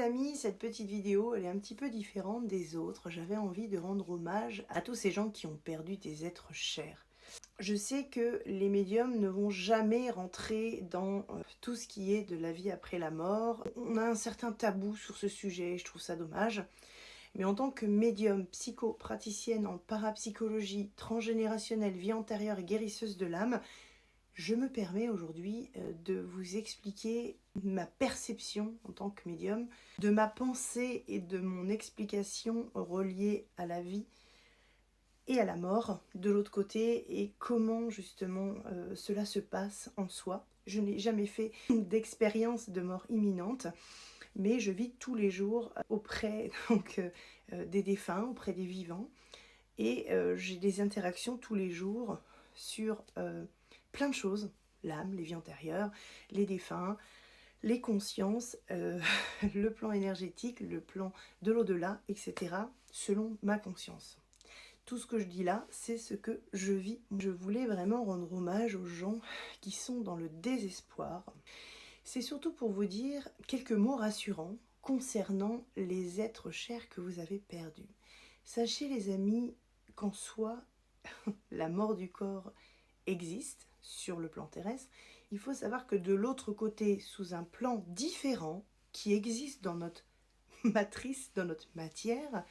amis, cette petite vidéo, elle est un petit peu différente des autres. J'avais envie de rendre hommage à tous ces gens qui ont perdu des êtres chers. Je sais que les médiums ne vont jamais rentrer dans tout ce qui est de la vie après la mort. On a un certain tabou sur ce sujet, je trouve ça dommage. Mais en tant que médium, psychopraticienne en parapsychologie, transgénérationnelle, vie antérieure et guérisseuse de l'âme, je me permets aujourd'hui de vous expliquer ma perception en tant que médium, de ma pensée et de mon explication reliée à la vie et à la mort de l'autre côté et comment justement cela se passe en soi. Je n'ai jamais fait d'expérience de mort imminente, mais je vis tous les jours auprès des défunts, auprès des vivants, et j'ai des interactions tous les jours sur plein de choses, l'âme, les vies antérieures, les défunts, les consciences, le plan énergétique, le plan de l'au-delà, etc., selon ma conscience. Tout ce que je dis là, c'est ce que je vis. Je voulais vraiment rendre hommage aux gens qui sont dans le désespoir. C'est surtout pour vous dire quelques mots rassurants concernant les êtres chers que vous avez perdus. Sachez les amis qu'en soi, la mort du corps existe sur le plan terrestre. Il faut savoir que de l'autre côté, sous un plan différent qui existe dans notre matrice, dans notre matière,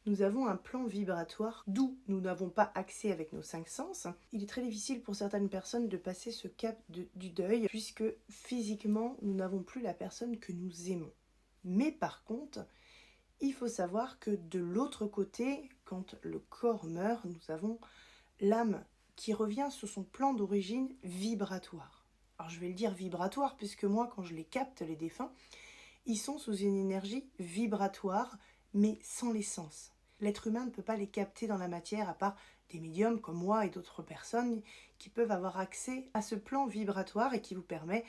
nous avons un plan vibratoire d'où nous n'avons pas accès avec nos 5 sens. Il est très difficile pour certaines personnes de passer ce cap du deuil puisque physiquement, nous n'avons plus la personne que nous aimons. Mais par contre, il faut savoir que de l'autre côté, quand le corps meurt, nous avons l'âme qui revient sur son plan d'origine vibratoire. Alors je vais le dire vibratoire puisque moi, quand je les capte, les défunts, ils sont sous une énergie vibratoire, mais sans les sens. L'être humain ne peut pas les capter dans la matière, à part des médiums comme moi et d'autres personnes qui peuvent avoir accès à ce plan vibratoire et qui vous permet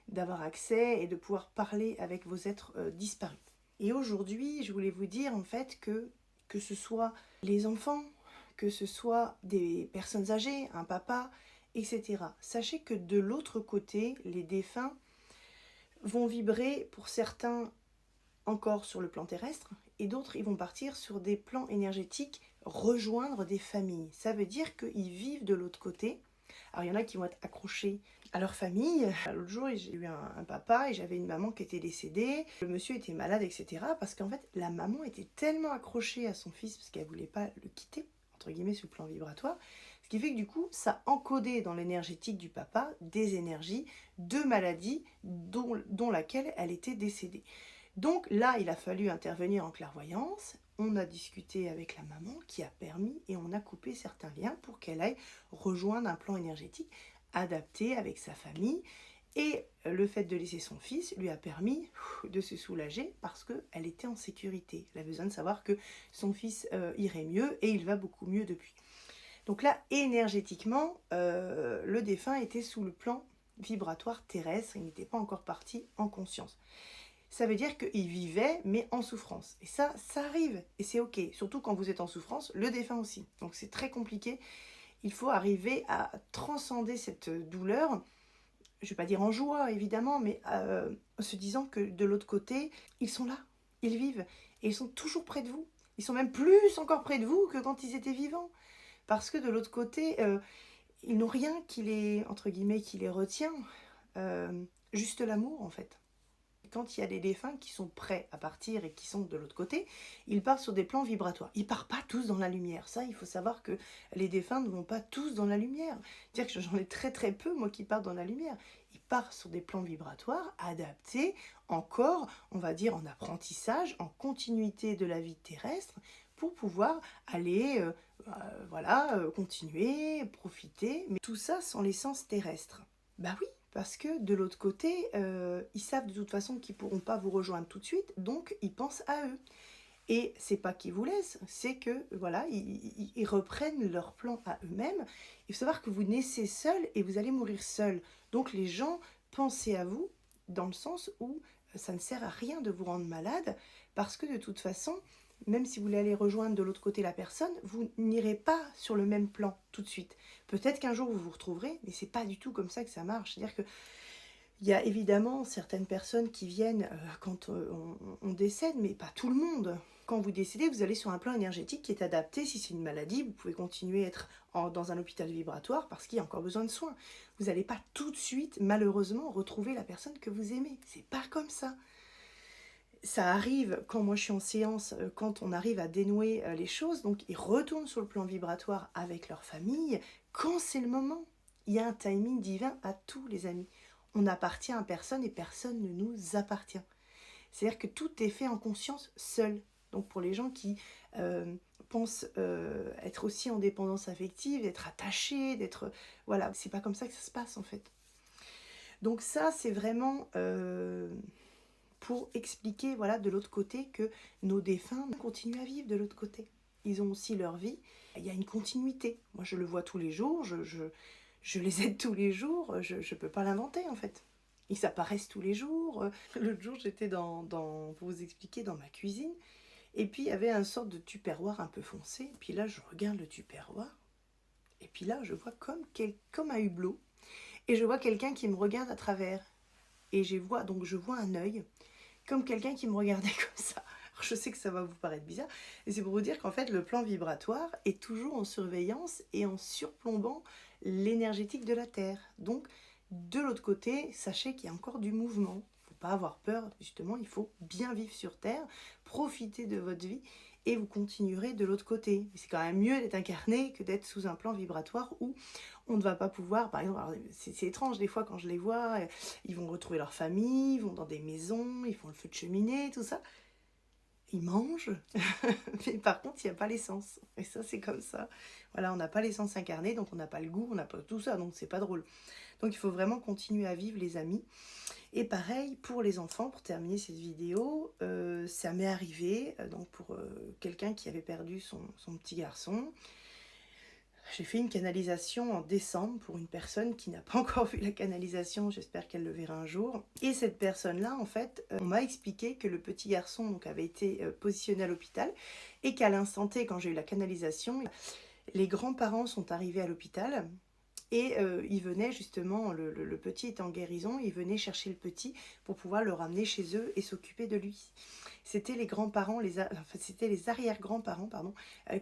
d'avoir accès et de pouvoir parler avec vos êtres disparus. Et aujourd'hui, je voulais vous dire en fait que ce soit les enfants, que ce soit des personnes âgées, un papa, etc. Sachez que de l'autre côté, les défunts vont vibrer pour certains encore sur le plan terrestre et d'autres ils vont partir sur des plans énergétiques, rejoindre des familles. Ça veut dire qu'ils vivent de l'autre côté. Alors il y en a qui vont être accrochés à leur famille. L'autre jour j'ai eu un papa et j'avais une maman qui était décédée. Le monsieur était malade, etc. Parce qu'en fait la maman était tellement accrochée à son fils parce qu'elle ne voulait pas le quitter, entre guillemets, sur le plan vibratoire. Ce qui fait que du coup, ça encodait dans l'énergétique du papa des énergies de maladie dont laquelle elle était décédée. Donc là, il a fallu intervenir en clairvoyance. On a discuté avec la maman qui a permis et on a coupé certains liens pour qu'elle aille rejoindre un plan énergétique adapté avec sa famille. Et le fait de laisser son fils lui a permis de se soulager parce qu'elle était en sécurité. Elle a besoin de savoir que son fils irait mieux et il va beaucoup mieux depuis. Donc là, énergétiquement, le défunt était sous le plan vibratoire terrestre. Il n'était pas encore parti en conscience. Ça veut dire qu'il vivait, mais en souffrance. Et ça arrive, et c'est ok. Surtout quand vous êtes en souffrance, le défunt aussi. Donc c'est très compliqué. Il faut arriver à transcender cette douleur, je ne vais pas dire en joie, évidemment, mais en se disant que de l'autre côté, ils sont là, ils vivent, et ils sont toujours près de vous. Ils sont même plus encore près de vous que quand ils étaient vivants. Parce que de l'autre côté, ils n'ont rien qui les, entre guillemets, qui les retient. Juste l'amour, en fait. Quand il y a des défunts qui sont prêts à partir et qui sont de l'autre côté, ils partent sur des plans vibratoires. Ils ne partent pas tous dans la lumière. Ça, il faut savoir que les défunts ne vont pas tous dans la lumière. C'est-à-dire que j'en ai très très peu, moi, qui partent dans la lumière. Ils partent sur des plans vibratoires adaptés, encore, on va dire, en apprentissage, en continuité de la vie terrestre, pour pouvoir aller, continuer, profiter. Mais tout ça sans l'essence terrestre. Bah oui, parce que de l'autre côté, ils savent de toute façon qu'ils ne pourront pas vous rejoindre tout de suite, donc ils pensent à eux. Et c'est pas qu'ils vous laissent, c'est que voilà, ils reprennent leur plan à eux-mêmes. Il faut savoir que vous naissez seul et vous allez mourir seul. Donc les gens, pensez à vous dans le sens où ça ne sert à rien de vous rendre malade, parce que de toute façon, même si vous voulez aller rejoindre de l'autre côté la personne, vous n'irez pas sur le même plan tout de suite. Peut-être qu'un jour vous vous retrouverez, mais c'est pas du tout comme ça que ça marche. C'est-à-dire que Il y a évidemment certaines personnes qui viennent quand on décède, mais pas tout le monde. Quand vous décédez, vous allez sur un plan énergétique qui est adapté. Si c'est une maladie, vous pouvez continuer à être dans un hôpital vibratoire parce qu'il y a encore besoin de soins. Vous n'allez pas tout de suite, malheureusement, retrouver la personne que vous aimez. C'est pas comme ça. Ça arrive quand moi je suis en séance, quand on arrive à dénouer les choses, donc ils retournent sur le plan vibratoire avec leur famille, quand c'est le moment. Il y a un timing divin à tous les amis. On appartient à personne et personne ne nous appartient. C'est-à-dire que tout est fait en conscience seul. Donc pour les gens qui pensent être aussi en dépendance affective, d'être attachés, d'être... Voilà, c'est pas comme ça que ça se passe en fait. Donc ça, c'est vraiment pour expliquer, voilà, de l'autre côté que nos défunts continuent à vivre de l'autre côté. Ils ont aussi leur vie. Il y a une continuité. Moi, je le vois tous les jours, je les aide tous les jours, je ne peux pas l'inventer en fait. Ils apparaissent tous les jours. L'autre jour, j'étais pour vous expliquer, dans ma cuisine. Et puis, il y avait un sorte de tupperware un peu foncé. Et puis là, je regarde le tupperware. Et puis là, je vois comme un hublot. Et je vois quelqu'un qui me regarde à travers. Et je vois un œil, comme quelqu'un qui me regardait comme ça. Alors, je sais que ça va vous paraître bizarre, mais c'est pour vous dire qu'en fait, le plan vibratoire est toujours en surveillance et en surplombant l'énergétique de la Terre. Donc, de l'autre côté, sachez qu'il y a encore du mouvement. Il ne faut pas avoir peur, justement, il faut bien vivre sur Terre, profiter de votre vie, et vous continuerez de l'autre côté. C'est quand même mieux d'être incarné que d'être sous un plan vibratoire où on ne va pas pouvoir, par exemple, c'est étrange des fois quand je les vois, ils vont retrouver leur famille, ils vont dans des maisons, ils font le feu de cheminée, tout ça. Ils mangent, mais par contre, il n'y a pas l'essence. Et ça, c'est comme ça. Voilà, on n'a pas l'essence incarnée, donc on n'a pas le goût, on n'a pas tout ça, donc c'est pas drôle. Donc il faut vraiment continuer à vivre, les amis. Et pareil pour les enfants, pour terminer cette vidéo, ça m'est arrivé, donc pour quelqu'un qui avait perdu son petit garçon. J'ai fait une canalisation en décembre pour une personne qui n'a pas encore vu la canalisation, j'espère qu'elle le verra un jour. Et cette personne-là, en fait, on m'a expliqué que le petit garçon donc, avait été positionné à l'hôpital et qu'à l'instant T, quand j'ai eu la canalisation, les grands-parents sont arrivés à l'hôpital. Et ils venaient justement, le petit était en guérison, ils venaient chercher le petit pour pouvoir le ramener chez eux et s'occuper de lui. C'était les grands-parents, c'était les arrière-grands-parents, pardon,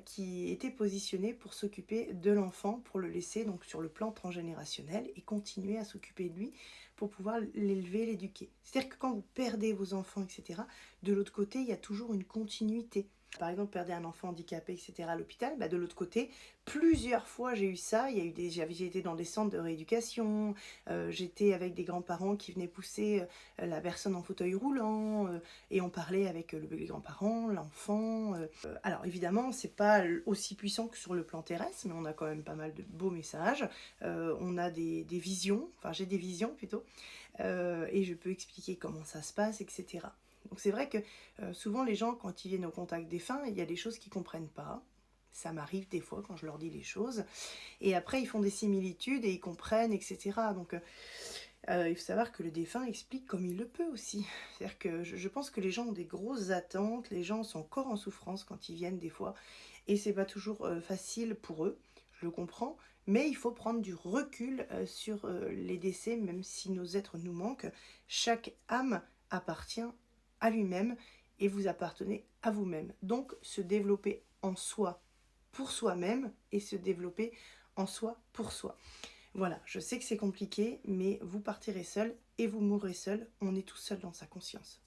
qui étaient positionnés pour s'occuper de l'enfant, pour le laisser donc sur le plan transgénérationnel et continuer à s'occuper de lui pour pouvoir l'élever, l'éduquer. C'est-à-dire que quand vous perdez vos enfants, etc., de l'autre côté, il y a toujours une continuité. Par exemple, perdre un enfant handicapé, etc. à l'hôpital, bah de l'autre côté, plusieurs fois j'ai eu ça. J'ai été dans des centres de rééducation, j'étais avec des grands-parents qui venaient pousser la personne en fauteuil roulant, et on parlait avec les grands-parents, l'enfant. Alors évidemment, c'est pas aussi puissant que sur le plan terrestre, mais on a quand même pas mal de beaux messages. On a des visions, enfin j'ai des visions plutôt, et je peux expliquer comment ça se passe, etc. Donc c'est vrai que souvent les gens, quand ils viennent au contact défunt, il y a des choses qu'ils ne comprennent pas. Ça m'arrive des fois quand je leur dis les choses. Et après, ils font des similitudes et ils comprennent, etc. Donc il faut savoir que le défunt explique comme il le peut aussi. C'est-à-dire que je pense que les gens ont des grosses attentes, les gens sont encore en souffrance quand ils viennent des fois. Et c'est pas toujours facile pour eux, je le comprends. Mais il faut prendre du recul sur les décès, même si nos êtres nous manquent. Chaque âme appartient à lui-même et vous appartenez à vous-même. Donc se développer en soi pour soi-même et se développer en soi pour soi. Voilà, je sais que c'est compliqué, mais vous partirez seul et vous mourrez seul. On est tout seul dans sa conscience.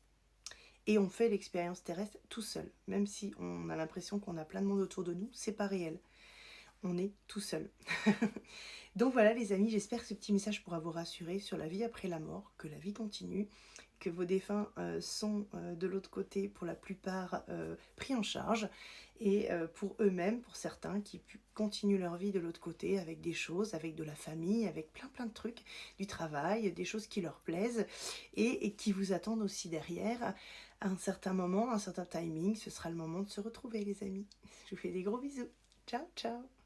Et on fait l'expérience terrestre tout seul. Même si on a l'impression qu'on a plein de monde autour de nous, c'est pas réel. On est tout seul. Donc voilà les amis, j'espère que ce petit message pourra vous rassurer sur la vie après la mort, que la vie continue, que vos défunts sont de l'autre côté pour la plupart pris en charge, et pour eux-mêmes, pour certains qui continuent leur vie de l'autre côté avec des choses, avec de la famille, avec plein de trucs, du travail, des choses qui leur plaisent et qui vous attendent aussi derrière. À un certain moment, un certain timing, ce sera le moment de se retrouver les amis. Je vous fais des gros bisous. Ciao, ciao!